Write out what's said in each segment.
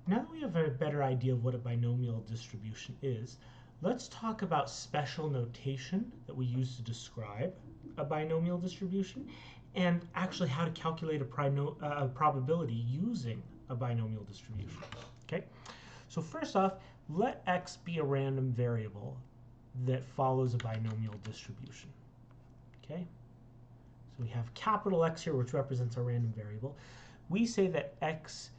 Now that we have a better idea of what a binomial distribution is, let's talk about special notation that we use to describe a binomial distribution and actually how to calculate a probability using a binomial distribution. Okay, so first off, let x be a random variable that follows a binomial distribution. Okay, so we have capital X here, which represents a random variable. We say that x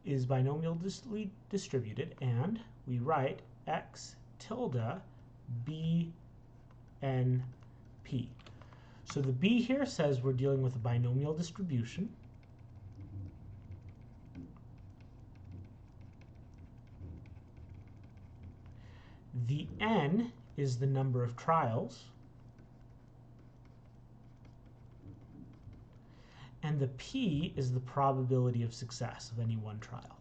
is binomially distributed, and we write x tilde b n p. So the b here says we're dealing with a binomial distribution. The n is the number of trials. And the p is the probability of success of any one trial.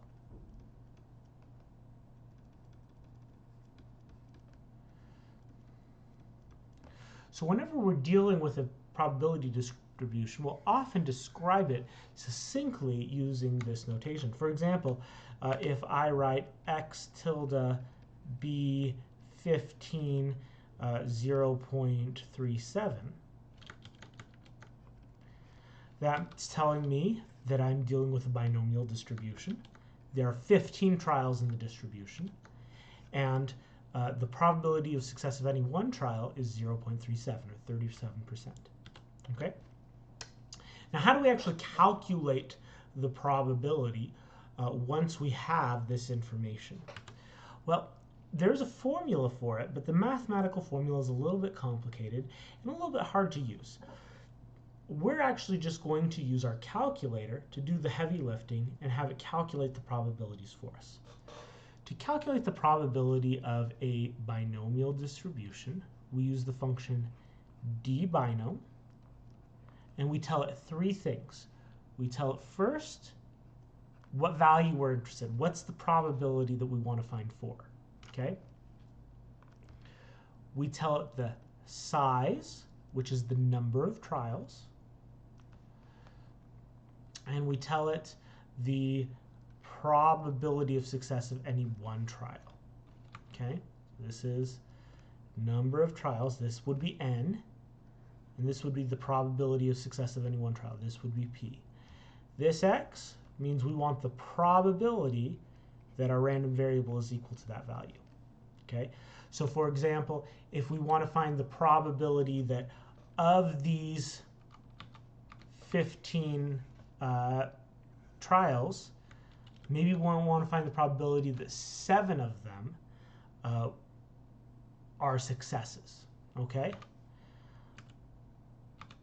So whenever we're dealing with a probability distribution, we'll often describe it succinctly using this notation. For example, if I write x tilde b 15 0.37, that's telling me that I'm dealing with a binomial distribution. There are 15 trials in the distribution, and the probability of success of any one trial is 0.37, or 37%. Okay? Now, how do we actually calculate the probability once we have this information? Well, there's a formula for it, but the mathematical formula is a little bit complicated and a little bit hard to use. We're actually just going to use our calculator to do the heavy lifting and have it calculate the probabilities for us. To calculate the probability of a binomial distribution, we use the function dbinom, and we tell it three things. We tell it first what value we're interested in. What's the probability that we want to find for? Okay. We tell it the size, which is the number of trials. And we tell it the probability of success of any one trial. Okay, this is number of trials. This would be n, and this would be the probability of success of any one trial. This would be p. This x means we want the probability that our random variable is equal to that value. Okay, so for example, if we want to find the probability that of these 15 trials, maybe we want to find the probability that 7 of them are successes. Okay?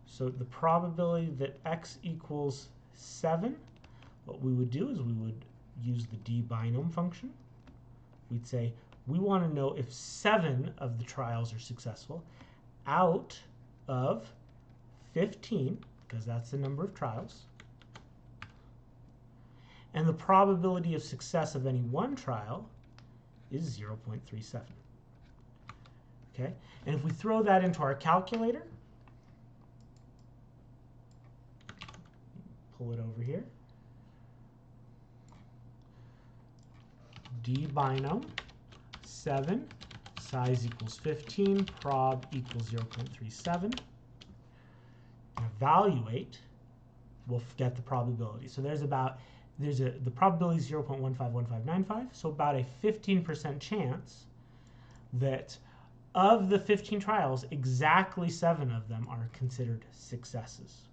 So the probability that x equals 7, what we would do is we would use the dbinom function. We'd say we want to know if 7 of the trials are successful out of 15, because that's the number of trials. And the probability of success of any one trial is 0.37. Okay? And if we throw that into our calculator, pull it over here, dbinom 7, size equals 15, prob equals 0.37. Evaluate, we'll get the probability. So the probability is 0.151595, so about a 15% chance that of the 15 trials, exactly 7 of them are considered successes.